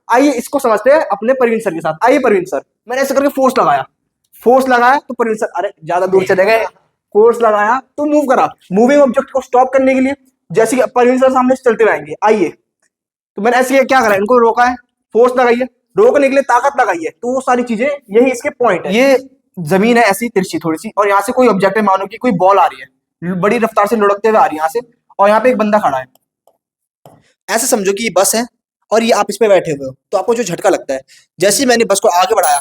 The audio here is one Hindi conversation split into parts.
आइए इसको समझते हैं अपने परवीन सर के साथ। आइए परवीन सर, मैंने ऐसे करके फोर्स लगाया तो परवीन सर अरे ज्यादा दूर चले गए, फोर्स लगाया तो मूव करा। मूविंग ऑब्जेक्ट को स्टॉप करने के लिए जैसे कि परवीन सर सामने से चलते हुए आएंगे, आइए तो मैंने ऐसे क्या करा, इनको रोका है, फोर्स लगाइए, रोकने के लिए ताकत लगाइए, तो वो सारी चीजें यही इसके पॉइंट है। ये जमीन है ऐसी तिरछी थोड़ी सी, और यहाँ से कोई ऑब्जेक्ट है, मानो कि कोई बॉल आ रही है बड़ी रफ्तार से लुढ़कते हुए आ रही है यहाँ से, और यहाँ पे एक बंदा खड़ा है। ऐसे समझो कि ये बस है और ये आप इस पे बैठे हुए हो, तो आपको जो झटका लगता है, जैसे ही मैंने बस को आगे बढ़ाया,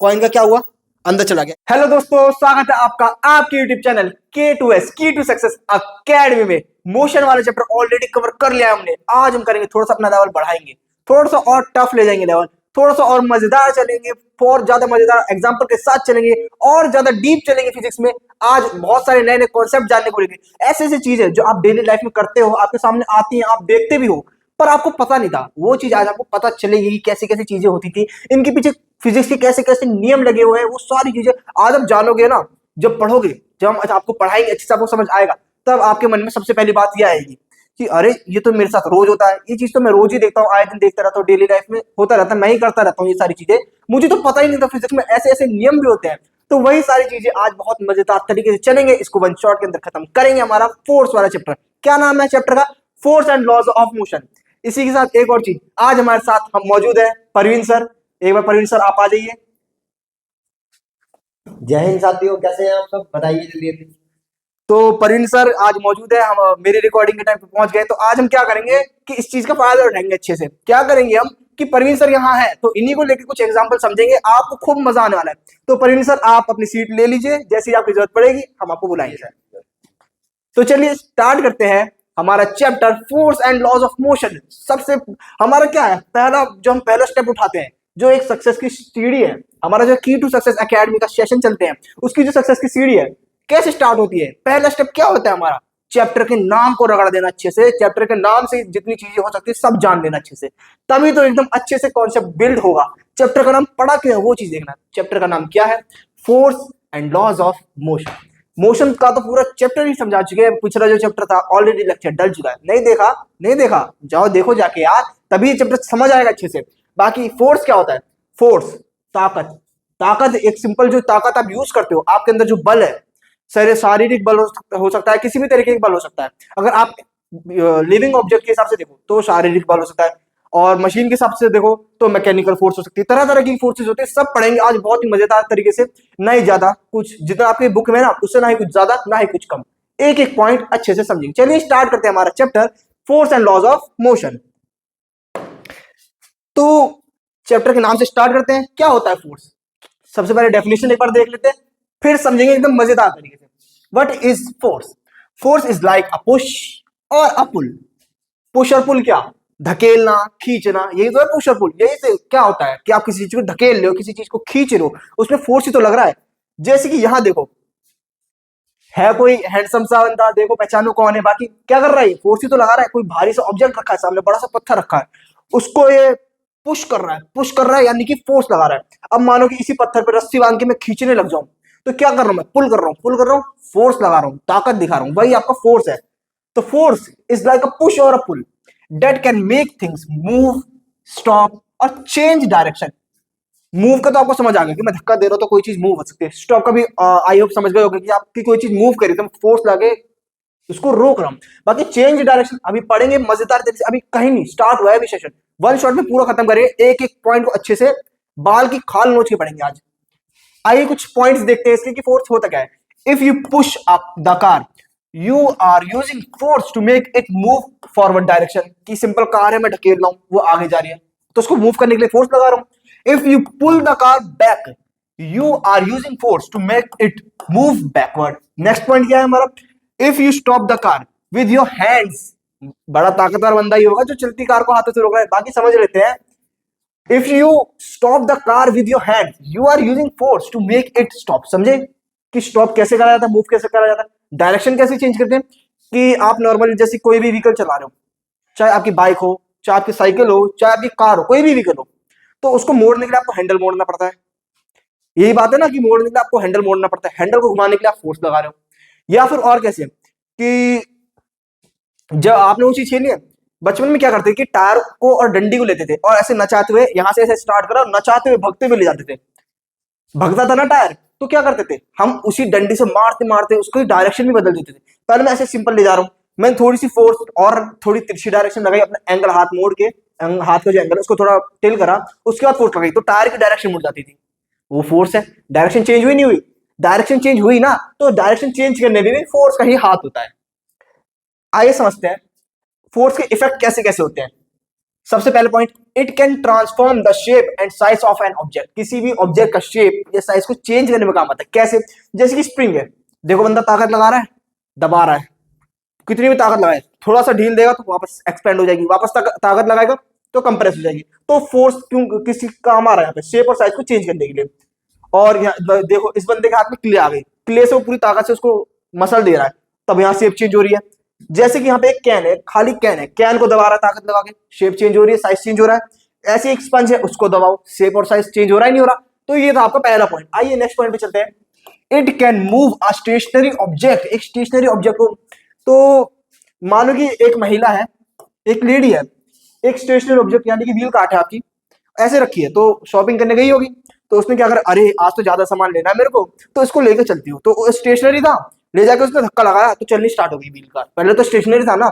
कॉइन का क्या हुआ, अंदर चला गया। हेलो दोस्तों, स्वागत है आपका आपके यूट्यूब चैनल K2S की टू सक्सेस अकेडमी में। मोशन वाला चैप्टर ऑलरेडी कवर कर लिया है हमने। आज हम करेंगे थोड़ा सा अपना लेवल बढ़ाएंगे, थोड़ा सा और टफ ले जाएंगे लेवल, थोड़ा सा और मजेदार चलेंगे, और ज्यादा मजेदार एग्जांपल के साथ चलेंगे, और ज्यादा डीप चलेंगे फिजिक्स में। आज बहुत सारे नए नए कॉन्सेप्ट जानने को मिलेंगे, ऐसी ऐसी चीजें जो आप डेली लाइफ में करते हो, आपके सामने आती हैं, आप देखते भी हो, पर आपको पता नहीं था, वो चीज आज आपको पता चलेगी कि कैसी कैसी चीजें होती थी, इनके पीछे फिजिक्स के कैसे कैसे नियम लगे हुए हैं, वो सारी चीजें आज आप जानोगे ना। जब पढ़ोगे, जब हम आपको पढ़ाएंगे, अच्छे से आपको समझ आएगा, तब आपके मन में सबसे पहली बात यह आएगी कि अरे ये तो मेरे साथ रोज होता है, ये चीज तो मैं रोज ही देखता हूँ, आए दिन देखता रहता हूँ, डेली लाइफ में होता रहता है, मैं ही करता रहता हूँ ये सारी चीजें, मुझे तो पता ही नहीं था फिजिक्स में ऐसे ऐसे नियम भी होते हैं। तो वही सारी चीजें आज बहुत मजेदार तरीके से चलेंगे, इसको वन शॉट के अंदर खत्म करेंगे। हमारा फोर्स वाला चैप्टर, क्या नाम है चैप्टर का, force and laws of motion. इसी के साथ एक और चीज, आज हमारे साथ हम मौजूद है परवीन सर। एक बार परवीन सर आप आ जाइए। जय हिंद साथियों, कैसे हैं आप सब, बताइए जल्दी जल्दी। तो परवीन सर आज मौजूद है, हम मेरी रिकॉर्डिंग के टाइम पे पहुंच गए। तो आज हम क्या करेंगे कि इस चीज का फायदा उठाएंगे अच्छे से। क्या करेंगे हम कि परवीन सर यहाँ है तो इन्हीं को लेकर कुछ एग्जांपल समझेंगे, आपको खूब मजा आने वाला है। तो परवीन सर आप अपनी सीट ले लीजिए, जैसी आपकी जरूरत पड़ेगी हम आपको बुलाएंगे। तो चलिए स्टार्ट करते हैं हमारा chapter force and laws of motion. सबसे हमारा क्या है, पहला जो हम पहला स्टेप उठाते हैं, जो एक सक्सेस की सीढ़ी है, हमारा जो की टू सक्सेस एकेडमी का सेशन चलते हैं, उसकी जो सक्सेस की सीढ़ी है कैसे स्टार्ट होती है। पहला स्टेप क्या होता है हमारा, चैप्टर के नाम को रगड़ देना अच्छे से, चैप्टर के नाम से जितनी चीजें हो सकती है सब जान लेना अच्छे से, तभी तो एकदम अच्छे से कॉन्सेप्ट बिल्ड होगा। चैप्टर का नाम पढ़ा क्या है वो चीज देखना। चैप्टर का नाम क्या है, force and laws of motion. Motion का तो पूरा चैप्टर ही समझा चुके हैं, पिछला जो चैप्टर था ऑलरेडी लेक्चर डल चुका है। नहीं देखा, नहीं देखा, जाओ देखो जाके यार, तभी चैप्टर समझ आएगा अच्छे से। बाकी फोर्स क्या होता है, फोर्स ताकत। ताकत एक सिंपल जो ताकत आप यूज करते हो, आपके अंदर जो बल है, शारीरिक बल हो सकता है, किसी भी तरीके का बल हो सकता है। अगर आप लिविंग ऑब्जेक्ट के हिसाब से देखो तो शारीरिक बल हो सकता है, और मशीन के हिसाब से देखो तो मैकेनिकल फोर्स हो सकती है। तरह तरह की फोर्सेस होती है, सब पढ़ेंगे आज बहुत ही मजेदार तरीके से। ना ही ज्यादा कुछ, जितना आपके बुक में ना उससे ना ही कुछ ज्यादा ना ही कुछ कम, एक एक पॉइंट अच्छे से समझेंगे। चलिए स्टार्ट करते हैं हमारा chapter force and laws of motion. तो चैप्टर के नाम से स्टार्ट करते हैं, क्या होता है फोर्स। सबसे पहले डेफिनेशन एक बार देख लेते हैं, फिर समझेंगे एकदम मजेदार तरीके से। What is force, force is like a push और अ पुल। पुश और पुल क्या, धकेलना खींचना, यही तो है पुश और पुल। यही से क्या होता है कि आप किसी चीज को धकेल रहे हो, किसी चीज को खींच रहे हो, उसमें फोर्स ही तो लग रहा है। जैसे कि यहां देखो, है कोई हैंडसम सा बंदा, देखो पहचानो कौन है, बाकी क्या कर रहा है, फोर्स ही तो लगा रहा है। कोई भारी सा ऑब्जेक्ट रखा है सामने, बड़ा सा पत्थर रखा है, उसको ये पुश कर रहा है, पुश कर रहा है यानी कि फोर्स लगा रहा है। अब मानो कि इसी पत्थर पर रस्सी बांध के मैं खींचने लग जाऊं, तो क्या कर रहा हूं मैं, पुल कर रहा हूं, पुल कर रहा हूं, फोर्स लगा रहा हूं, ताकत दिखा रहा हूं, वही आपका फोर्स है। तो force is like a push और अ पुल that can make things move, stop और change direction। मूव का तो आपको समझ आ गया कि मैं धक्का दे रहा हूं तो कोई चीज मूव हो सकती है। स्टॉप का भी आई होप समझ गए होंगे कि आपकी कोई चीज मूव करी तो फोर्स लगे उसको रोक रहा हूं। बाकी चेंज डायरेक्शन अभी पढ़ेंगे मजेदार तरीके से, अभी कहीं नहीं, स्टार्ट हुआ है अभी सेशन, वन शॉट में पूरा खत्म करेंगे, एक एक पॉइंट को अच्छे से बाल की खाल नोच के पढ़ेंगे आज। आइए कुछ पॉइंट्स देखते हैं इसके कि फोर्स होता क्या है। If you push up the car you are using force to make it move forward direction. की सिंपल कार है, मैं ढकेल रहा हूं, वो आगे जा रही है, तो उसको मूव करने के लिए फोर्स लगा रहा हूं। If you pull the car back you are using force to make it move backward. Next point क्या है हमारा, if you stop the car with your hands. बड़ा ताकतवर बंदा ही होगा जो चलती कार को हाथों से रोक रहा है, बाकी समझ लेते हैं। If you stop the car with your hand you are using force to make it stop. समझे कि स्टॉप कैसे करा जाता है, मूव कैसे करा जाता है, डायरेक्शन कैसे चेंज करते हैं। कि आप नॉर्मली जैसे कोई भी व्हीकल चला रहे हो, चाहे आपकी बाइक हो, चाहे आपकी साइकिल हो, चाहे आपकी कार हो, कोई भी व्हीकल हो, तो उसको मोड़ने के लिए आपको हैंडल मोड़ना पड़ता है। यही बात है ना कि मोड़ने के लिए आपको हैंडल मोड़ना पड़ता है, हैंडल को घुमाने के लिए आप फोर्स लगा रहे हो। या फिर और कैसे कि जब आपने वो चीज खेली है, बचपन में क्या करते थे कि टायर को और डंडी को लेते थे और ऐसे नचाते हुए यहां से ऐसे स्टार्ट करा, नचाते हुए भगते हुए ले जाते थे। भगता था ना टायर, तो क्या करते थे हम उसी डंडी से मारते मारते उसको डायरेक्शन भी बदल देते थे। पहले मैं ऐसे सिंपल ले जा रहा हूँ, मैंने थोड़ी सी फोर्स और थोड़ी तिरछी डायरेक्शन लगाई, अपना एंगल हाथ मोड़ के, हाथ का जो एंगल है उसको थोड़ा टिल करा, उसके बाद फोर्स लगाई तो टायर की डायरेक्शन मुड़ जाती थी। वो फोर्स है, डायरेक्शन चेंज हुई नहीं हुई? डायरेक्शन चेंज हुई ना, तो डायरेक्शन चेंज करने में भी फोर्स का ही हाथ होता है। आइए समझते हैं फोर्स के इफेक्ट कैसे कैसे होते हैं। सबसे पहले point, it can transform the shape and size of an object. किसी भी ऑब्जेक्ट का शेप या साइज को चेंज करने में काम आता है। कैसे? जैसे कि स्प्रिंग है, देखो बंदा ताकत लगा रहा है, दबा रहा है, कितनी भी ताकत लगाए, थोड़ा सा ढील देगा तो वापस एक्सपेंड हो जाएगी, वापस ताकत लगाएगा तो कंप्रेस हो जाएगी। तो फोर्स क्यों किसी काम आ रहा है यहाँ पे? शेप और साइज को चेंज करने के लिए। और देखो इस बंदे के हाथ में क्ले आ गई, क्ले से वो पूरी ताकत से उसको मसल दे रहा है, तब यहाँ शेप चेंज हो रही है। जैसे कि यहाँ पे एक कैन है, खाली कैन है, कैन को दबा रहा है ताकत लगा के, शेप चेंज हो रही है, साइज चेंज हो रहा है। ऐसे एक स्पंज है, उसको दबाओ, शेप और साइज चेंज हो रहा है नहीं हो रहा? तो ये था आपका पहला पॉइंट। आइए नेक्स्ट पॉइंट पे चलते हैं। It can move a stationary object. एक स्टेशनरी ऑब्जेक्ट को, तो मानो कि एक महिला है, एक लेडी है, एक स्टेशनरी ऑब्जेक्ट यानी कि व्हील काट है आपकी, ऐसे रखी है, तो शॉपिंग करने गई होगी, तो उसने क्या करा, अरे आज तो ज्यादा सामान लेना है मेरे को, तो इसको लेकर चलती हूँ। तो स्टेशनरी था, ले जाकर उसने धक्का लगाया तो चलनी स्टार्ट हो गई व्हील कार। पहले तो स्टेशनरी था ना,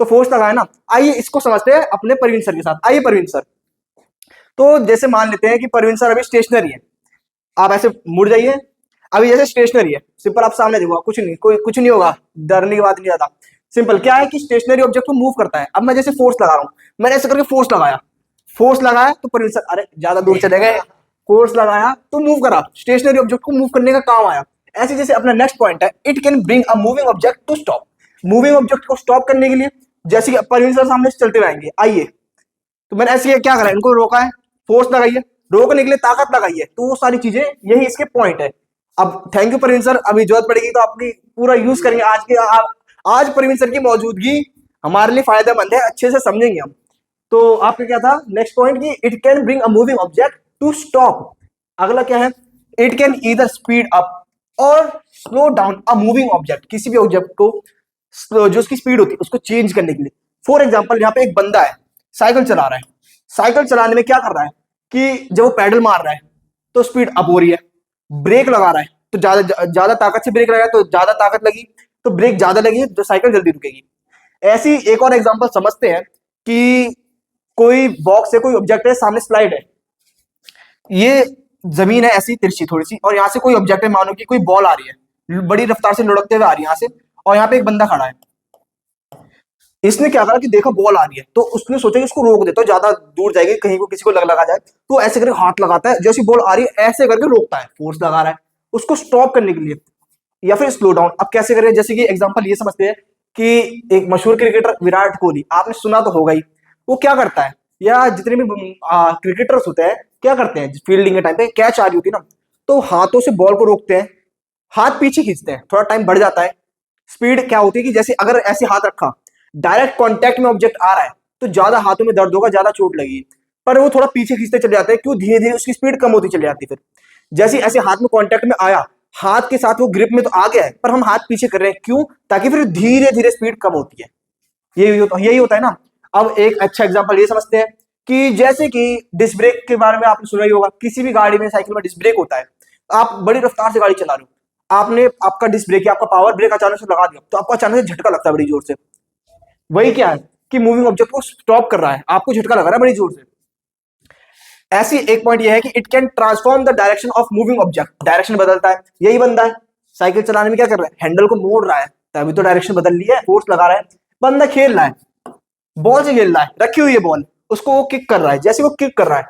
तो फोर्स लगाया ना। आइए इसको समझते हैं अपने परवीन सर के साथ। आइए परवीन सर, तो जैसे मान लेते हैं कि परवीन सर अभी स्टेशनरी है, आप ऐसे मुड़ जाइए, अभी जैसे स्टेशनरी है, सिंपल आप सामने देखो, कुछ नहीं, कोई कुछ नहीं होगा, डरने की बात नहीं आता। सिंपल क्या है कि स्टेशनरी ऑब्जेक्ट को मूव करता है। अब मैं जैसे फोर्स लगा रहा हूं, मैंने ऐसे करके फोर्स लगाया तो परवीन सर अरे ज्यादा दूर चले गए, फोर्स लगाया तो मूव करा, स्टेशनरी ऑब्जेक्ट को मूव करने का काम आया। ऐसे जैसे अपना नेक्स्ट पॉइंट है, it can bring a moving object to stop. Moving object को स्टॉप करने के लिए, जैसे कि परवीन सर सामने से चलते हुए आएंगे, आइए, तो मैंने ऐसे क्या करा, इनको रोका है, फोर्स लगाइए, रोकने के लिए ताकत लगाइए, तो वो सारी चीजें यही इसके पॉइंट है। अब थैंक यू प्रवीण सर, अभी जरूरत पड़ेगी तो आपकी पूरा यूज करेंगे। आज प्रवीण सर की मौजूदगी हमारे लिए फायदेमंद है, अच्छे से समझेंगे हम। तो आपका क्या था नेक्स्ट पॉइंट कि it can bring a moving object to stop. अगला क्या है, it can either speed up और slow down a moving object. किसी भी ऑब्जेक्ट को जो उसकी स्पीड होती है उसको चेंज करने के लिए। फॉर एग्जाम्पल यहाँ पे एक बंदा है, साइकिल चला रहा है, साइकिल चलाने में क्या कर रहा है कि जब वो पैडल मार रहा है तो स्पीड अप हो रही है, ब्रेक लगा रहा है तो ज्यादा ज्यादा ताकत से ब्रेक लगाया तो ज्यादा ताकत लगी, तो ब्रेक ज्यादा लगी तो साइकिल जल्दी रुकेगी। ऐसी एक और एग्जांपल समझते हैं कि कोई बॉक्स है, कोई ऑब्जेक्ट है, सामने स्लाइड है, ये जमीन है ऐसी तिरछी थोड़ी सी, और यहाँ से कोई ऑब्जेक्ट है, मानो कि कोई बॉल आ रही है, बड़ी रफ्तार से लुढ़कते हुए आ रही है यहाँ से, और यहाँ पे एक बंदा खड़ा है। इसने क्या करा कि देखा बॉल आ रही है, तो उसने सोचा कि इसको रोक दे तो ज्यादा दूर जाएगी, कहीं को किसी को लगा जाए, तो ऐसे करके हाथ लगाता है, जैसी बॉल आ रही है ऐसे करके रोकता है, फोर्स लगा रहा है उसको स्टॉप करने के लिए, या फिर स्लो डाउन। अब कैसे करें, जैसे कि एग्जांपल ये समझते हैं कि एक मशहूर क्रिकेटर विराट कोहली, आपने सुना तो होगा ही, वो क्या करता है, या जितने भी क्रिकेटर्स होते हैं क्या करते हैं, फील्डिंग के टाइम पे कैच आ रही होती है ना, तो हाथों से बॉल को रोकते हैं, हाथ पीछे खींचते हैं, थोड़ा टाइम बढ़ जाता है। स्पीड क्या होती है कि जैसे अगर ऐसे हाथ रखा, डायरेक्ट कांटेक्ट में ऑब्जेक्ट आ रहा है तो ज्यादा हाथों में दर्द होगा, ज्यादा चोट लगेगी, पर वो थोड़ा पीछे खींचते चले जाते हैं, क्यों, धीरे धीरे उसकी स्पीड कम होती चली जाती है। फिर जैसे ऐसे हाथ में कांटेक्ट में आया, हाथ के साथ वो ग्रिप में तो आ गया है, पर हम हाथ पीछे कर रहे हैं, क्यों, ताकि फिर धीरे धीरे स्पीड कम होती है। यही होता है ना। अब एक अच्छा एग्जांपल ये समझते हैं कि जैसे कि डिस्क ब्रेक के बारे में आपने सुना ही होगा, किसी भी गाड़ी में, साइकिल में डिस्क ब्रेक होता है, आप बड़ी रफ्तार से गाड़ी चला रहे हो, आपने आपका डिस्क ब्रेक या आपका पावर ब्रेक अचानक से लगा दिया, तो आपको अचानक से झटका लगता है बड़ी जोर से। वही क्या है कि मूविंग ऑब्जेक्ट को स्टॉप कर रहा है, आपको झटका लग रहा है बड़ी जोर से। ऐसी एक पॉइंट यह है कि it can transform the direction of moving object. Direction बदलता है। यही बंदा है साइकिल चलाने में क्या कर रहा है, हैंडल को मोड़ रहा है, तभी तो डायरेक्शन बदल ली है, फोर्स लगा रहा है। बंदा खेल रहा है, बॉल से खेल रहा है, रखी हुई है बॉल, उसको वो किक कर रहा है, जैसे वो किक कर रहा है,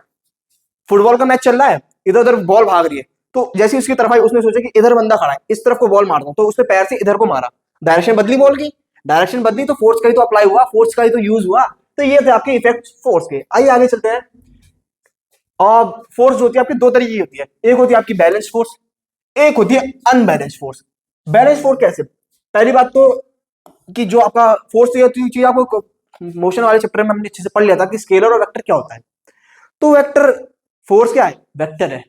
फुटबॉल का मैच चल रहा है, इधर उधर बॉल भाग रही है, तो जैसे उसकी तरफ आई, उसने सोचा कि इधर बंदा खड़ा है, इस तरफ को बॉल मार दूं, तो उसने पैर से इधर को मारा, डायरेक्शन बदली बॉल की, डायरेक्शन बदली तो फोर्स का ही तो अप्लाई हुआ, फोर्स का ही तो यूज हुआ। तो ये थे आपके इफेक्ट फोर्स के। आइए आगे चलते हैं। और फोर्स जो होती है आपकी दो तरीके की होती है, एक होती है आपकी बैलेंस फोर्स, एक होती है अनबैलेंस फोर्स। बैलेंस फोर्स कैसे, पहली बात तो कि जो आपका फोर्स होती है चीज आपको मोशन वाले चैप्टर में हमने अच्छे से पढ़ लिया था कि स्केलर और वेक्टर क्या होता है। तो वेक्टर फोर्स क्या है, वेक्टर है,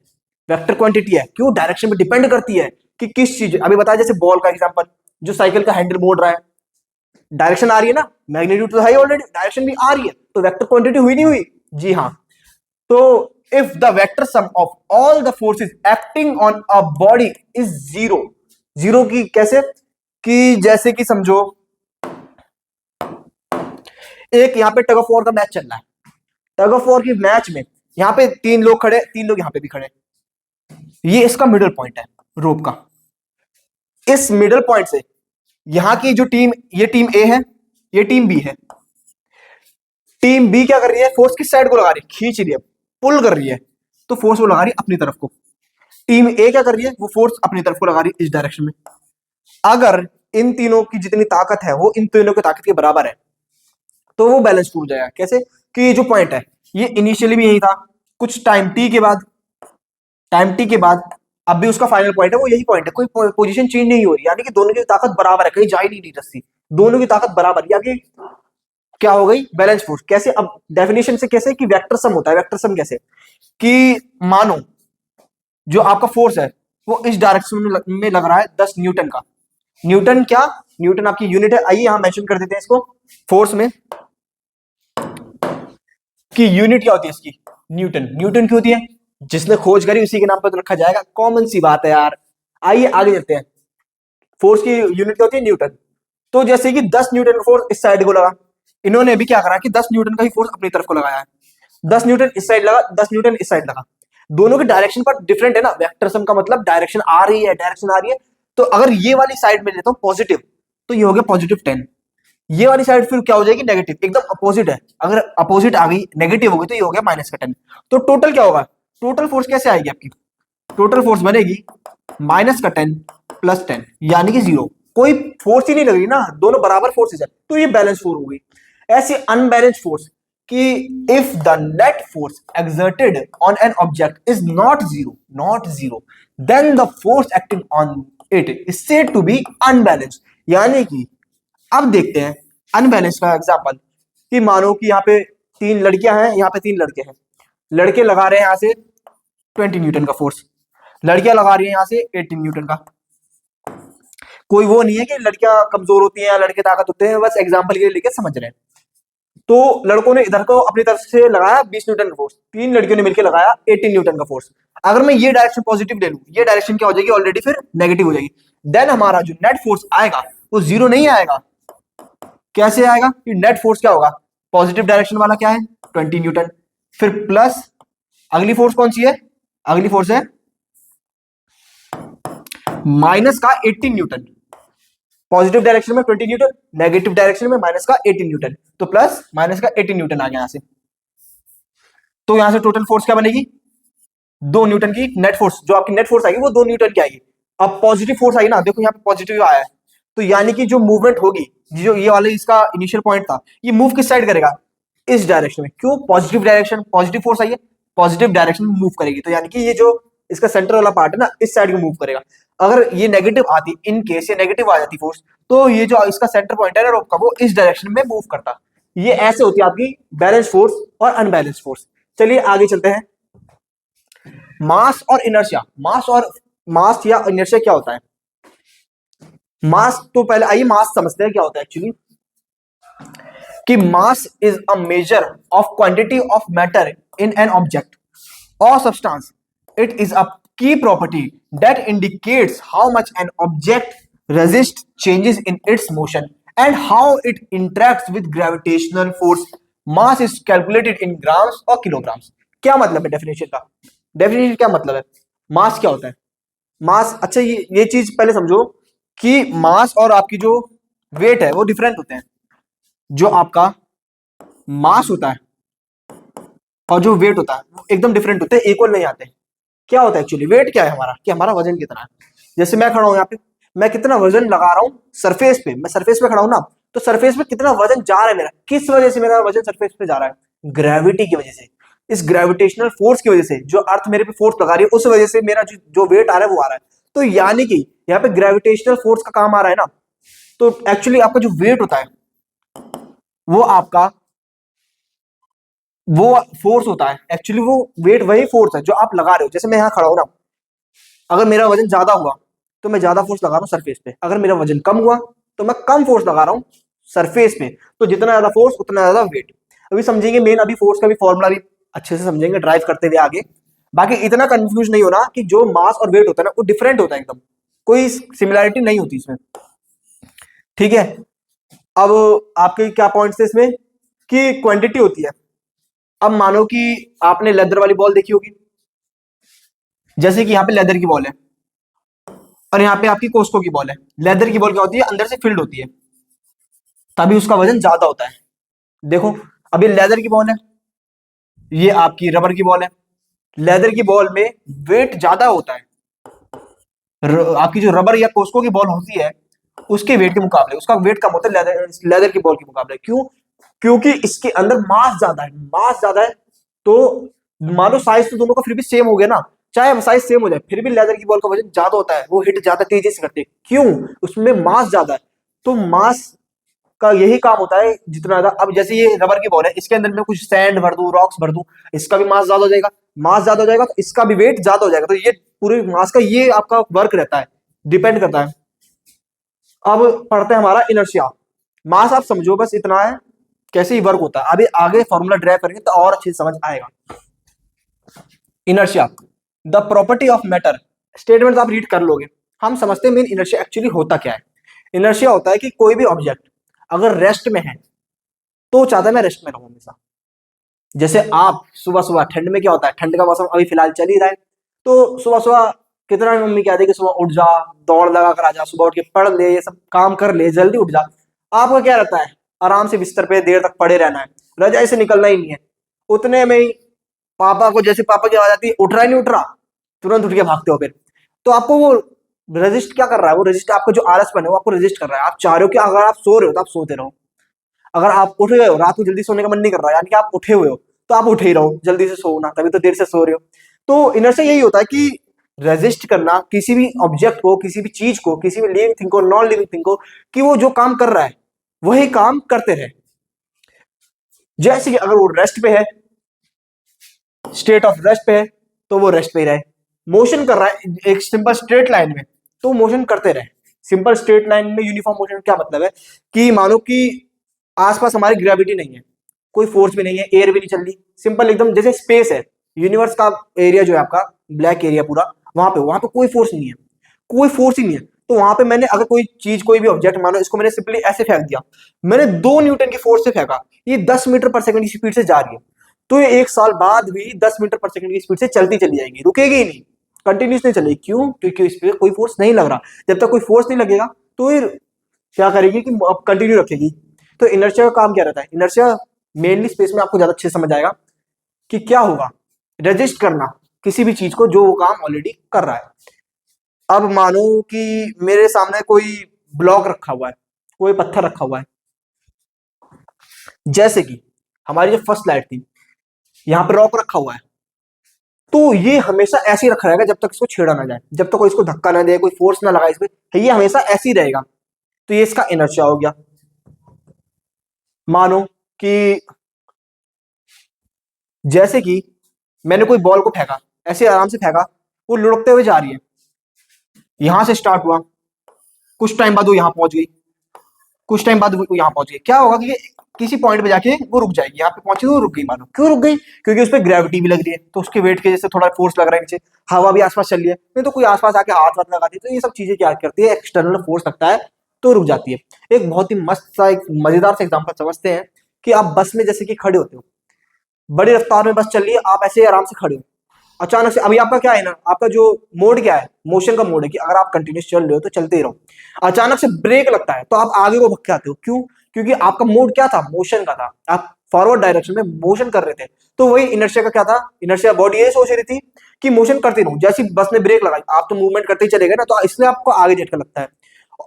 वेक्टर क्वांटिटी है, क्यों, डायरेक्शन पे डिपेंड करती है कि किस चीज, अभी बताया जैसे बॉल का एग्जांपल, जो साइकिल का हैंडल मोड़ रहा है, डायरेक्शन आ रही है ना, मैग्नीट्यूड तो है ही ऑलरेडी, डायरेक्शन भी आ रही है, तो वेक्टर क्वांटिटी हुई नहीं हुई? जी हाँ। तो if the vector sum of all the forces acting on a body is zero, zero की कैसे, कि जैसे कि समझो एक यहाँ पे टग ऑफ वॉर का मैच चल रहा है, टग ऑफ वॉर की मैच में यहाँ पे तीन लोग खड़े, तीन लोग यहाँ पे भी खड़े, ये इसका मिडल पॉइंट है रोप का। इस मिडल पॉइंट से यहां की जो टीम, ये टीम ए है, ये टीम बी है, टीम बी क्या कर रही है, फोर्स किस साइड को लगा रही है, खींच रही है, पुल कर रही है, तो फोर्स वो लगा रही है अपनी तरफ को। टीम ए क्या कर रही है, वो फोर्स अपनी तरफ को लगा रही है इस डायरेक्शन में। अगर इन तीनों की जितनी ताकत है वो इन तीनों की ताकत के बराबर है, तो वो बैलेंस टूट जाएगा। कैसे, कि जो पॉइंट है ये इनिशियली भी यही था, कुछ टाइम टी के बाद, टाइम टी के बाद अब भी उसका फाइनल पॉइंट है वो यही पॉइंट है, कोई पोजीशन चेंज नहीं हो रही, यानी कि दोनों की ताकत बराबर है, कहीं जा ही नहीं रही रस्सी, दोनों की ताकत बराबर, यानी क्या हो गई, बैलेंस फोर्स। कैसे, अब डेफिनेशन से कैसे, कि वेक्टर सम होता है। वेक्टर सम कैसे, कि मानो जो आपका फोर्स है वो इस डायरेक्शन में लग रहा है 10 न्यूटन का, न्यूटन क्या, न्यूटन आपकी यूनिट है, आइए यहां मेंशन कर देते हैं इसको फोर्स में, कि यूनिट क्या होती है इसकी, न्यूटन। न्यूटन क्यों होती है, जिसने खोज करी उसी के नाम पर तो रखा जाएगा, कॉमन सी बात है यार। आइए आगे चलते हैं, फोर्स की यूनिट क्या होती है, न्यूटन। तो जैसे कि 10 न्यूटन का फोर्स इस साइड को लगा, इन्होंने भी क्या करा कि 10 न्यूटन का ही फोर्स अपनी तरफ को लगाया है, 10 न्यूटन इस साइड लगा, 10 न्यूटन इस साइड लगा, दोनों की डायरेक्शन पर डिफरेंट है ना, वेक्टर सम का मतलब डायरेक्शन आ रही है, डायरेक्शन आ रही है। तो अगर ये वाली साइड में लेता हूं पॉजिटिव, तो ये हो गया पॉजिटिव 10, ये वाली साइड फिर क्या हो जाएगी, नेगेटिव, एकदम अपोजिट है, अगर अपोजिट आ गई, नेगेटिव हो गई, तो ये हो गया माइनस का 10। तो टोटल क्या होगा, टोटल फोर्स कैसे आएगी आपकी, टोटल फोर्स बनेगी माइनस का 10 प्लस 10, यानी कि जीरो, कोई फोर्स ही नहीं लग रही ना, दोनों बराबर फोर्सेज है, तो ये बैलेंस फोर्स हो गई। ऐसे अनबैलेंस फोर्स, कि if the net force exerted on an object is not zero, not zero, then the force acting on it is said to be unbalance. यानी कि अब देखते हैं अनबैलेंस का एग्जांपल, कि मानो कि यहाँ पे तीन लड़कियां हैं, यहाँ पे तीन लड़के हैं, लड़के लगा रहे हैं यहां से 20 न्यूटन का फोर्स, लड़कियां लगा रही है यहां से 18 न्यूटन का। कोई वो नहीं है कि लड़कियां कमजोर होती हैं या लड़के ताकत होते हैं, बस एग्जांपल के लिए लेके समझ रहे हैं। तो लड़कों ने इधर को अपनी तरफ से लगाया 20 न्यूटन का फोर्स, तीन लड़कियों ने मिलकर लगाया 18 न्यूटन का फोर्स। अगर मैं ये डायरेक्शन पॉजिटिव ले लूं, ये डायरेक्शन क्या हो जाएगी, ऑलरेडी फिर नेगेटिव हो जाएगी, देन हमारा जो नेट फोर्स आएगा वो जीरो नहीं आएगा। कैसे आएगा, कि नेट फोर्स क्या होगा, पॉजिटिव डायरेक्शन वाला क्या है 20 न्यूटन, फिर प्लस अगली फोर्स कौन सी है, अगली फोर्स है माइनस का 18 न्यूटन, पॉजिटिव डायरेक्शन में 20 न्यूटन, नेगेटिव डायरेक्शन में माइनस का 18 न्यूटन, तो प्लस माइनस का 18 न्यूटन आ गया यहां से। तो यहां से टोटल फोर्स क्या बनेगी, 2 न्यूटन की नेट फोर्स, जो आपकी नेट फोर्स आएगी वो 2 न्यूटन की आएगी। अब पॉजिटिव फोर्स आई ना, देखो यहाँ पे पॉजिटिव आया है, तो यानी कि जो मूवमेंट होगी, जो ये वाला इसका इनिशियल पॉइंट था, ये मूव किस साइड करेगा, इस डायरेक्शन में। क्यों, पॉजिटिव डायरेक्शन, पॉजिटिव फोर्स आई है, पॉजिटिव डायरेक्शन में मूव करेगी, तो यानी कि ये जो इसका सेंटर वाला पार्ट है ना, इस साइड को मूव करेगा। अगर ये नेगेटिव आती, इन केस ये नेगेटिव आ जाती फोर्स, तो ये जो इसका सेंटर पॉइंट है ना रोप का, वो इस डायरेक्शन में मूव करता। ये ऐसे होती है आपकी बैलेंस फोर्स और अनबैलेंस फोर्स। चलिए आगे चलते हैं, मास और इनर्शिया। मास या इनर्शिया क्या होता है, मास तो पहले आइए मास समझते हैं क्या होता है एक्चुअली, कि mass is a measure of quantity of matter in an object और सब्सटेंस। इट इज अ की property that indicates how much an object resist changes in its motion and how it interacts with gravitational force. Mass is calculated in grams और किलोग्राम्स। क्या मतलब है डेफिनेशन का, डेफिनेशन क्या मतलब है, मास क्या होता है, मास, अच्छा ये चीज पहले समझो कि मास और आपकी जो वेट है वो डिफरेंट होते हैं। जो आपका मास होता है और जो वेट होता है वो एकदम डिफरेंट होते हैं, इक्वल नहीं आते। क्या होता है एक्चुअली, वेट क्या है हमारा, कि हमारा वजन कितना है। जैसे मैं खड़ा हूं यहाँ पे, मैं कितना वजन लगा रहा हूं सरफेस पे, मैं सरफेस पे खड़ा हूं ना, तो सरफेस पे कितना वजन जा रहा है मेरा, किस वजह से मेरा वजन सरफेस पे जा रहा है, ग्रेविटी की वजह से। इस ग्रेविटेशनल फोर्स की वजह से, जो अर्थ मेरे पे फोर्स लगा रही है उस वजह से मेरा जो वेट आ रहा है वो आ रहा है। तो यानी कि यहाँ पे ग्रेविटेशनल फोर्स का काम आ रहा है ना, तो एक्चुअली आपका जो वेट होता है वो आपका वो फोर्स होता है, एक्चुअली वो वेट वही फोर्स है जो आप लगा रहे हो। जैसे मैं यहाँ खड़ा हूं ना, अगर मेरा वजन ज्यादा हुआ तो मैं ज्यादा फोर्स लगा रहा हूँ सरफेस पे, अगर मेरा वजन कम हुआ तो मैं कम फोर्स लगा रहा हूँ सरफेस पे, तो जितना ज्यादा फोर्स उतना ज्यादा वेट। अभी समझेंगे मेन, अभी फोर्स का भी फॉर्मूला भी अच्छे से समझेंगे ड्राइव करते हुए आगे। बाकी इतना कंफ्यूज नहीं होना कि जो मास और वेट होता है ना वो डिफरेंट होता है एकदम, कोई सिमिलैरिटी नहीं होती इसमें, ठीक है। अब आपके क्या पॉइंट्स थे इसमें कि क्वांटिटी होती है। अब मानो कि आपने लेदर वाली बॉल देखी होगी, जैसे कि यहाँ पे लेदर की बॉल है और यहाँ पे आपकी कोस्को की बॉल है। लेदर की बॉल क्या होती है, अंदर से फिल्ड होती है, तभी उसका वजन ज्यादा होता है। देखो अभी लेदर की बॉल है, ये आपकी रबर की बॉल है। लेदर की बॉल में वेट ज्यादा होता है, आपकी जो रबर या कोस्को की बॉल होती है उसके वेट के मुकाबले उसका वेट कम होता है लेदर की बॉल के मुकाबले। क्यों? क्योंकि इसके अंदर मास ज्यादा है, मास ज्यादा है। तो मान लो साइज तो दोनों का फिर भी सेम हो गया ना, चाहे साइज सेम हो जाए फिर भी लेदर की बॉल का वजन ज्यादा होता है, वो हिट ज्यादा तेजी से करते हैं। क्यों? उसमें मास ज्यादा है। तो मास का यही काम होता है जितना ज्यादा। अब जैसे ये रबर की बॉल है, इसके अंदर मैं कुछ सैंड भर दूं, रॉक्स भर दूं, इसका भी मास ज्यादा हो जाएगा। मास ज्यादा हो जाएगा तो इसका भी वेट ज्यादा हो जाएगा। तो ये पूरे मास का ये आपका वर्क रहता है, डिपेंड करता है। अब पढ़ते हैं हमारा इनर्शिया। मास आप समझो बस इतना है कैसे ही वर्क होता है, अभी आगे फॉर्मूला ड्राइव करेंगे तो और अच्छे से समझ आएगा। Inertia, the property of matter. Statement आप रीड कर लोगे, हम समझते हैं मेन इनर्शिया एक्चुअली होता क्या है। इनर्शिया होता है कि कोई भी ऑब्जेक्ट अगर रेस्ट में है तो चाहता है मैं रेस्ट में रहूं हमेशा। जैसे आप सुबह सुबह, ठंड में क्या होता है, ठंड का मौसम अभी फिलहाल चल ही रहा है, तो सुबह सुबह कितना मम्मी कहती है कि सुबह उठ जा, दौड़ लगा कर आ जा, सुबह उठ के पढ़ ले, ये सब काम कर ले, जल्दी उठ जा। आपका क्या रहता है, आराम से बिस्तर पे देर तक पड़े रहना है, रजाई से निकलना ही नहीं है। उतने में ही पापा को, जैसे पापा की आवाज आती है उठ रहा है, नहीं उठ रहा, तुरंत उठ के भागते हो फिर। तो आपको वो रजिस्ट क्या कर रहा है, वो रजिस्ट आपका जो आलसपन है वो आपको रजिस्ट कर रहा है। आप चाह रहे हो कि अगर आप सो रहे हो तो आप सोते रहो, अगर आप उठ गए हो, रात को जल्दी सोने का मन नहीं कर रहा यानी कि आप उठे हुए हो, तो आप उठे ही रहो, जल्दी से सो ना, तभी तो देर से सो रहे हो। तो इनर्शिया यही होता है कि रेजिस्ट करना किसी भी ऑब्जेक्ट को, किसी भी चीज को, किसी भी लिविंग थिंग को, नॉन लिविंग थिंग को, कि वो जो काम कर रहा है वही काम करते रहे। जैसे कि अगर वो रेस्ट पे है, स्टेट ऑफ रेस्ट पे है, तो वो रेस्ट पे ही रहे। मोशन कर रहा है एक सिंपल स्ट्रेट लाइन में, तो मोशन करते रहे। सिंपल स्ट्रेट लाइन में यूनिफॉर्म मोशन क्या मतलब है कि मानो कि आसपास हमारी ग्रेविटी नहीं है, कोई फोर्स भी नहीं है, एयर भी नहीं चल रही, सिंपल एकदम जैसे स्पेस है, यूनिवर्स का एरिया जो है आपका ब्लैक एरिया पूरा, वहां पे कोई फोर्स नहीं है, कोई फोर्स ही नहीं है। तो वहां पे मैंने अगर कोई चीज, कोई भी ऑब्जेक्ट मानो इसको मैंने सिंपली ऐसे फेंक दिया, मैंने 2 न्यूटन की फोर्स से फेंका, ये 10 मीटर पर सेकंड की स्पीड से जा रही है, तो ये 1 साल बाद भी 10 मीटर पर सेकंड की स्पीड से चलती चली जाएगी, रुकेगी ही नहीं, कंटिन्यूस नहीं चलेगी। क्यों? क्योंकि इस पर कोई फोर्स नहीं लग रहा। जब तक कोई फोर्स नहीं लगेगा तो ये क्या करेगी कि कंटिन्यू रखेगी। तो इनर्शिया का काम क्या रहता है, इनर्शिया मेनली स्पेस में आपको ज्यादा अच्छे से समझ आएगा कि क्या होगा, रेजिस्ट करना किसी भी चीज को जो वो काम ऑलरेडी कर रहा है। अब मानो कि मेरे सामने कोई ब्लॉक रखा हुआ है, कोई पत्थर रखा हुआ है, जैसे कि हमारी जो फर्स्ट लाइट थी, यहाँ पे रॉक रखा हुआ है, तो ये हमेशा ऐसे ही रखा रहेगा जब तक इसको छेड़ा ना जाए, जब तक कोई इसको धक्का ना दे, कोई फोर्स ना लगाए इसमें, तो ये हमेशा ऐसे ही रहेगा। तो ये इसका इनर्शिया हो गया। मानो कि जैसे कि मैंने कोई बॉल को फेंका, ऐसे आराम से फेंका, वो लुढ़कते हुए जा रही है, यहां से स्टार्ट हुआ, कुछ टाइम बाद वो यहां पहुंच गई, कुछ टाइम बाद वो यहाँ पहुंच गई। क्या होगा कि ये किसी पॉइंट पे जाके वो रुक जाएगी, यहाँ पे पहुंची वो रुक गई। मानो क्यों रुक गई, क्योंकि उस पर ग्रेविटी भी लग रही है, तो उसके वेट के जैसे थोड़ा फोर्स लग रहा है नीचे, हवा भी आसपास चल रही है, नहीं तो कोई आसपास आके हाथ वाथ लगाती है, तो ये सब चीजें क्या करती है, एक्सटर्नल फोर्स लगता है तो रुक जाती है। एक बहुत ही मस्त सा, एक मजेदार सा एग्जाम्पल समझते हैं कि आप बस में जैसे कि खड़े होते हो, बड़ी रफ्तार में बस चल रही है, आप ऐसे आराम से खड़े हो, अचानक से अभी आपका क्या है ना, आपका जो मोड क्या है, मोशन का मोड है कि अगर आप कंटिन्यूस चल रहे हो तो चलते ही रहो, अचानक से ब्रेक लगता है तो आप आगे को भग के आते हो। क्यों? क्योंकि आपका मोड क्या था, मोशन का था, आप फॉरवर्ड डायरेक्शन में मोशन कर रहे थे। तो वही इनर्शिया का क्या था, इनर्शिया बॉडी ये सोच रही थी कि मोशन करती रहूं, जैसी बस ने ब्रेक लगाई आप तो मूवमेंट करते ही चले गए ना, तो इसलिए आपको आगे झटका लगता है।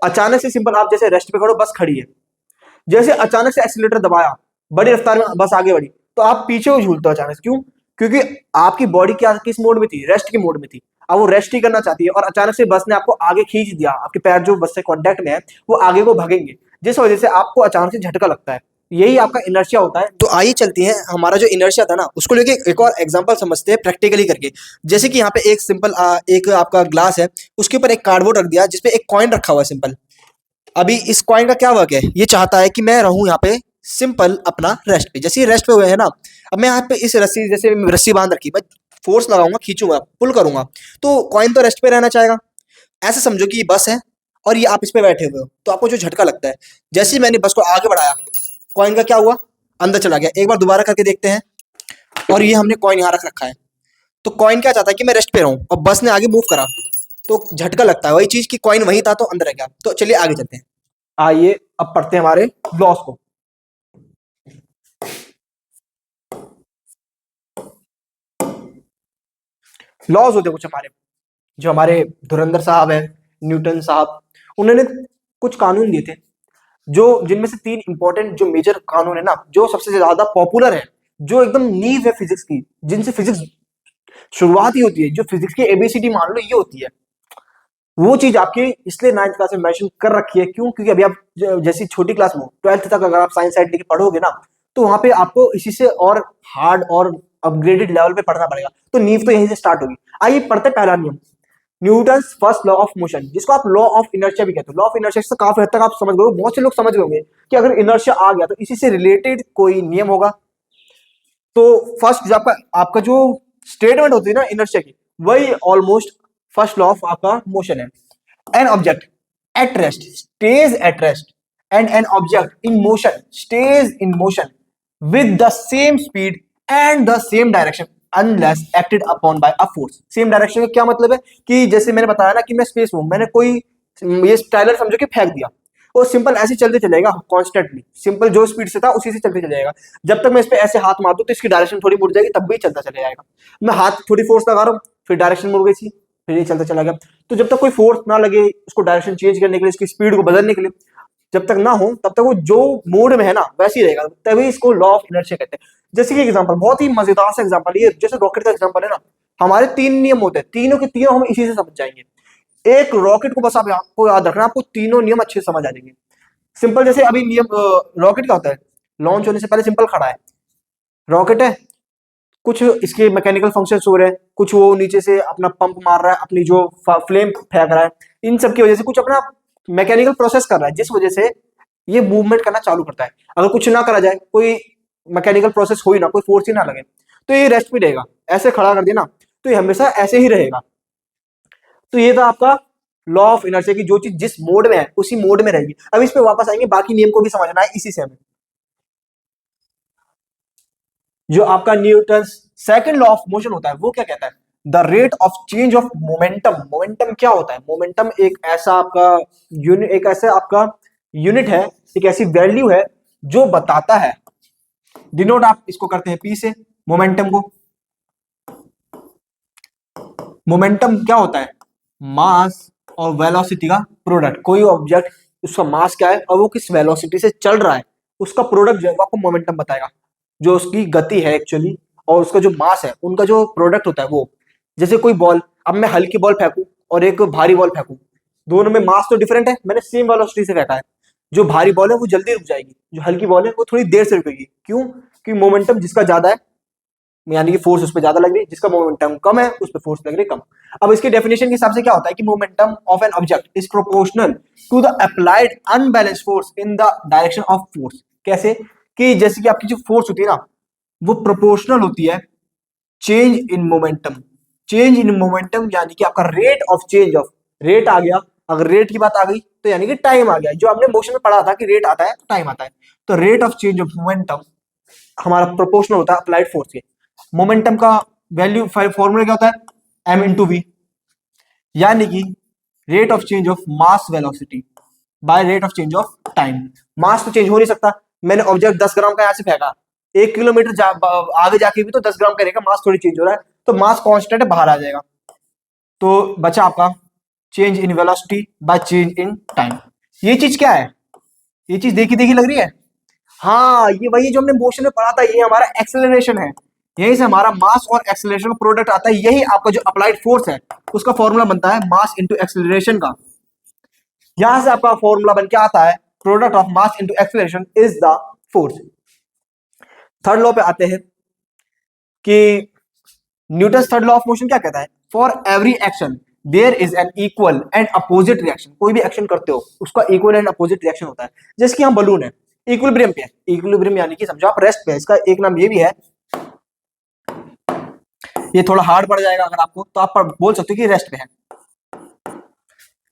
अचानक से सिंपल आप जैसे रेस्ट पे खड़ो, बस खड़ी है, जैसे अचानक से एक्सीलेटर दबाया, बड़ी रफ्तार में बस आगे बढ़ी, तो आप पीछे को झूलते हो अचानक से। क्यों? क्योंकि आपकी बॉडी क्या किस मोड में थी, रेस्ट के मोड में थी, अब वो रेस्ट ही करना चाहती है, और अचानक से बस ने आपको आगे खींच दिया, आपके पैर जो बस से कांटेक्ट में है वो आगे को भागेंगे, जिस वजह से आपको अचानक से झटका लगता है। यही आपका इनर्शिया होता है। तो आइए चलती है, हमारा जो इनर्शिया था ना उसको लेके एक और एग्जांपल समझते हैं प्रैक्टिकली करके। जैसे कि यहाँ पे एक सिंपल एक आपका ग्लास है, उसके ऊपर एक कार्डबोर्ड रख दिया जिसपे एक कॉइन रखा हुआ है सिंपल, अभी इस कॉइन का क्या वर्क है, ये चाहता है कि मैं रहूं यहाँ पे सिंपल अपना रेस्ट पे। जैसे ये रेस्ट पे हुए है ना, अब मैं यहाँ पे इस रस्सी, जैसे रस्सी बांध रखी, मैं फोर्स लगाऊंगा, खींचूंगा, पुल करूंगा, तो कॉइन तो रेस्ट पे रहना चाहेगा। ऐसे समझो कि ये बस है और ये आप इस पे बैठे हुए हो, तो आपको जो झटका लगता है, जैसे ही मैंने बस को आगे बढ़ाया, कॉइन का क्या हुआ, अंदर चला गया। एक बार दोबारा करके देखते हैं, और ये हमने कॉइन यहाँ रख रखा है, तो कॉइन क्या चाहता है कि मैं रेस्ट पे रहूं, और बस ने आगे मूव करा तो झटका लगता है। वही चीज कि कॉइन वहीं था तो अंदर रह गया। तो चलिए आगे चलते हैं। आइए अब पढ़ते हैं हमारे लॉस को। लॉज होते कुछ हमारे, जो हमारे धुरंधर साहब है, न्यूटन साहब, उन्होंने कुछ कानून दिए थे, जो जिनमें से तीन इंपॉर्टेंट जो मेजर कानून है ना, जो सबसे ज्यादा पॉपुलर है, जो एकदम नींव है फिजिक्स की, जिनसे फिजिक्स शुरुआत ही होती है, जो फिजिक्स की एबीसीडी मान लो ये होती है। वो चीज आपके इसलिए 9th क्लास में मेंशन कर रखी है, क्यों? क्योंकि अभी आप जैसी छोटी क्लास में 12th तक अगर आप साइंस साइड लेके पढ़ोगे ना, तो वहां पे आपको इसी से और हार्ड और अपग्रेडेड लेवल पे पढ़ना पड़ेगा। तो नींव तो यहीं से स्टार्ट होगी। आइए पढ़ते हैं पहला नियम, Newton first law of motion, जिसको आप लॉ ऑफ इनर्शिया भी कहते हो। लॉ ऑफ इनर्शिया से काफी हद तक आप समझ गए, बहुत से लोग समझ गए होंगे कि अगर इनर्शिया आ गया तो इसी से रिलेटेड कोई नियम होगा। तो फर्स्ट जो आपका आपका जो स्टेटमेंट होती है ना इनर्शिया की, वही ऑलमोस्ट फर्स्ट लॉ ऑफ आपका मोशन है। An object at rest stage at rest, and an object in motion stage in motion with the same speed and the same direction unless acted upon by a force। Same direction का क्या मतलब है कि जैसे मैंने बताया ना कि मैं स्पेस में हूं, मैंने कोई ये स्टाइलर समझो कि फेंक दिया, वो सिंपल ऐसे चलते चलेगा कॉन्स्टेंटली, सिंपल जो स्पीड से था उसी से चलते चलेगा। जब तक मैं इस पे ऐसे हाथ मार दूं तो इसकी डायरेक्शन थोड़ी मुड़ जाएगी, तब भी चलता चले जाएगा। मैं हाथ थोड़ी फोर्स लगा रहा हूँ, फिर डायरेक्शन मुड़ गई थी, फिर ये चलता चला गया। तो जब तक कोई फोर्स ना लगे उसको डायरेक्शन चेंज करने के लिए, इसकी स्पीड को बदलने के लिए, जब तक ना हो तब तक वो जो मोड में है ना वैसे ही रहेगा, तभी इसको लॉ ऑफ इनर्शिया कहते हैं। जैसे कि एग्जांपल, बहुत ही मजेदार सा एग्जांपल, ये जैसे रॉकेट का एग्जांपल है ना, हमारे तीन नियम होते हैं, तीनों के तीनों हम इसी से समझ जाएंगे। एक रॉकेट को बस आप आपको याद रखना, आपको तीनों नियम अच्छे से समझ आ जाएंगे। सिंपल जैसे अभी नियम, रॉकेट क्या होता है, लॉन्च होने से पहले सिंपल खड़ा है, रॉकेट है, कुछ इसके मैकेनिकल फंक्शंस हो रहे हैं, कुछ वो नीचे से अपना पंप मार रहा है, अपनी जो फ्लेम फेंक रहा है, इन सब की वजह से कुछ अपना मैकेनिकल प्रोसेस कर रहा है, जिस वजह से ये मूवमेंट करना चालू करता है। अगर कुछ ना करा जाए, कोई मैकेनिकल प्रोसेस हो ही ना, कोई फोर्स ही ना लगे, तो ये रेस्ट पे रहेगा। ऐसे खड़ा कर दिया ना, तो ये हमेशा ऐसे ही रहेगा। तो ये था आपका लॉ ऑफ इनर्शिया की, जो चीज जिस मोड में है उसी मोड में रहेगी। अब इस पे वापस आएंगे, बाकी नियम को भी समझना है इसी से हमें। जो आपका Newton second law of motion होता है वो क्या कहता है, the rate of change of momentum. Momentum क्या होता है, मोमेंटम एक ऐसा आपका यूनिट, एक ऐसा आपका यूनिट है, एक ऐसी वैल्यू है जो बताता है, डिनोट आप इसको करते हैं पी से, मोमेंटम को। मोमेंटम क्या होता है, मास और वेलोसिटी का प्रोडक्ट। कोई ऑब्जेक्ट, उसका मास क्या है और वो किस वेलोसिटी से चल रहा है, उसका प्रोडक्ट जो है वो आपको मोमेंटम बताएगा। जो उसकी गति है एक्चुअली, और उसका जो मास है, उनका जो प्रोडक्ट होता है वो। जैसे कोई बॉल, अब मैं हल्की बॉल फेंकूं और एक भारी बॉल फेंकूं, दोनों में मास तो डिफरेंट है, मैंने सेम वेलोसिटी से फेंका है। जो भारी बॉल है वो जल्दी रुक जाएगी, जो हल्की बॉल है वो थोड़ी देर से रुकेगी। क्यों? क्योंकि मोमेंटम जिसका ज्यादा है, यानी कि फोर्स उस पर ज्यादा लग रही है, जिसका मोमेंटम कम है उस पर फोर्स लग रही है कम। अब इसके डेफिनेशन के हिसाब से क्या होता है कि momentum of an object is proportional to the applied unbalance force in the direction of force. कैसे? कि जैसे कि आपकी जो फोर्स होती है ना, वो प्रोपोर्शनल होती है change in momentum. Change in momentum यानी कि आपका rate of change of, rate आ गया, अगर रेट की बात आ गई तो यानी कि टाइम आ गया। जो आपने मोशन में पढ़ा था कि रेट आता है तो टाइम आता है, तो rate of change of momentum हमारा प्रोपोर्शनल होता है अप्लाइड फोर्स के। मोमेंटम का वैल्यू फॉर्मूला क्या होता है, m इंटू वी, यानी कि rate of change of mass velocity by rate of change of time. Mass तो चेंज हो नहीं सकता, मैंने ऑब्जेक्ट 10 ग्राम का यहां से फेंका, 1 किलोमीटर आगे जाके भी तो 10 ग्राम का रहेगा, मास थोड़ी चेंज हो रहा है, तो मास कांस्टेंट है, बाहर आ जाएगा। तो बचा आपका change in velocity by change in time. ये चीज क्या है, ये चीज देखी देखी लग रही है? हाँ, ये वही जो हमने मोशन में पढ़ा था, ये हमारा एक्सेलरेशन है। यहीं से हमारा मास और एक्सेलरेशन प्रोडक्ट आता है। यही आपका जो अप्लाइड फोर्स है उसका फॉर्मूला बनता है मास इंटू एक्सेलरेशन का। यहां से आपका फॉर्मूला बन के आता है product of mass into acceleration is the force. Third law पे आते हैं कि Newton third law of motion क्या कहता है, for every action there is an equal and opposite reaction. कोई भी एक्शन करते हो उसका इक्वल एंड अपोजिट रिएक्शन होता है। जैसे कि यहाँ बलून है, इक्विलिब्रियम पे है, इक्विलिब्रियम यानी कि समझो आप रेस्ट पे है, इसका एक नाम ये भी है। ये थोड़ा हार्ड पड़ जाएगा अगर आपको, तो आप बोल सकते हो कि रेस्ट पे है।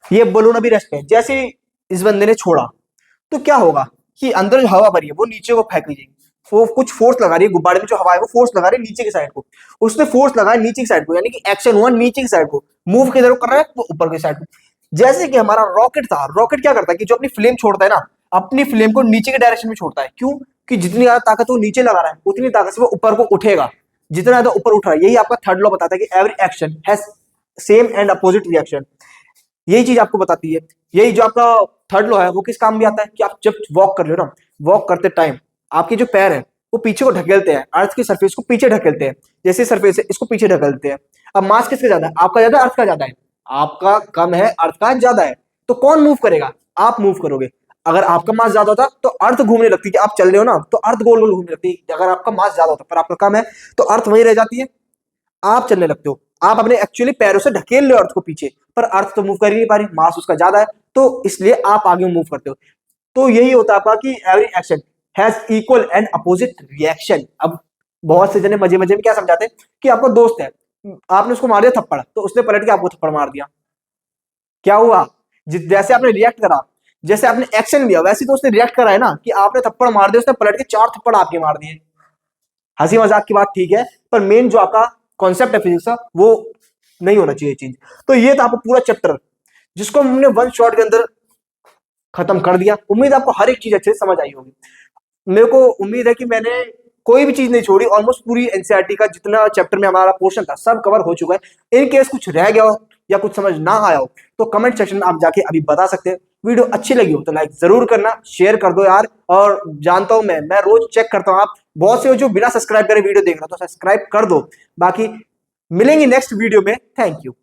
ये बलून अभी रेस्ट पे है। जैसे इस बंदे ने छोड़ा तो क्या होगा कि अंदर जो हवा भरी है वो नीचे को फेंक दी जाएगी। वो कुछ फोर्स लगा रही है, गुब्बारे में जो हवा है वो फोर्स लगा रही है नीचे की साइड को, उसने फोर्स लगाया नीचे की साइड को, यानी कि एक्शन हुआ नीचे की साइड को, मूव किधर कर रहा है वो ऊपर की साइड को। जैसे कि हमारा रॉकेट था, रॉकेट क्या करता है कि जो अपनी फ्लेम छोड़ता है ना, अपनी फ्लेम को नीचे के डायरेक्शन में छोड़ता है। क्यों? कि जितनी ज्यादा ताकत वो नीचे लगा रहा है उतनी ताकत से वो ऊपर को उठेगा, जितना ज्यादा ऊपर उठ रहा है। यही आपका थर्ड लॉ बताता है कि every action has same and opposite reaction. यही चीज आपको बताती है। यही जो आपका थर्ड लॉ है वो किस काम भी आता है कि आप जब वॉक कर रहे हो ना, वॉक करते टाइम आपके जो पैर है वो पीछे को ढकेलते हैं, अर्थ की सरफेस को पीछे ढकेलते हैं। जैसे सरफेस है इसको पीछे ढकेलते हैं। अब मास किसका ज्यादा है? आपका ज्यादा, अर्थ का ज्यादा है? आपका कम है, अर्थ का ज्यादा है। तो कौन मूव करेगा? आप मूव करोगे। अगर आपका मास ज्यादा होता तो अर्थ घूमने लगती है। आप चल रहे हो ना तो अर्थ गोल गोल घूमने लगती है। अगर आपका मास ज्यादा होता पर आपका कम है तो अर्थ वहीं रह जाती है, आप चलने लगते हो। आप अपने एक्चुअली पैरों से ढकेल रहे हो अर्थ को पीछे, पर अर्थ तो मूव कर ही नहीं पा रही, मास उसका ज्यादा है, तो इसलिए आप आगे मूव करते हो। तो यही होता है आपका कि every action has equal and opposite reaction. अब बहुत से जने मजे मजे में क्या समझाते हैं कि आपका दोस्त है, आपने उसको मार दिया थप्पड़, तो उसने पलट के आपको थप्पड़ मार दिया। क्या हुआ? जैसे आपने रिएक्ट करा, जैसे आपने एक्शन लिया, वैसे तो उसने रिएक्ट करा है ना, कि आपने थप्पड़ मार दिया, उसने पलट के 4 थप्पड़ आपके मार दिए। हंसी मजाक की बात ठीक है, पर मेन जो आपका कॉन्सेप्ट है फिजिक्स का वो नहीं होना चाहिए चीज। तो ये था आपका पूरा चैप्टर, जिसको हमने वन शॉट के अंदर खत्म कर दिया। उम्मीद है आपको हर एक चीज अच्छे से समझ आई होगी। मेरे को उम्मीद है कि मैंने कोई भी चीज नहीं छोड़ी। ऑलमोस्ट पूरी एनसीईआरटी का जितना चैप्टर में हमारा पोर्शन था सब कवर हो चुका है। इन केस कुछ रह गया हो या कुछ समझ ना आया हो तो कमेंट सेक्शन में आप जाके अभी बता सकते हैं। वीडियो अच्छी लगी हो तो लाइक जरूर करना, शेयर कर दो यार। और जानता हूं मैं रोज चेक करता हूं, आप बहुत से हो जो बिना सब्सक्राइब करे वीडियो देख रहे हो, तो सब्सक्राइब कर दो। बाकी मिलेंगे नेक्स्ट वीडियो में। Thank you.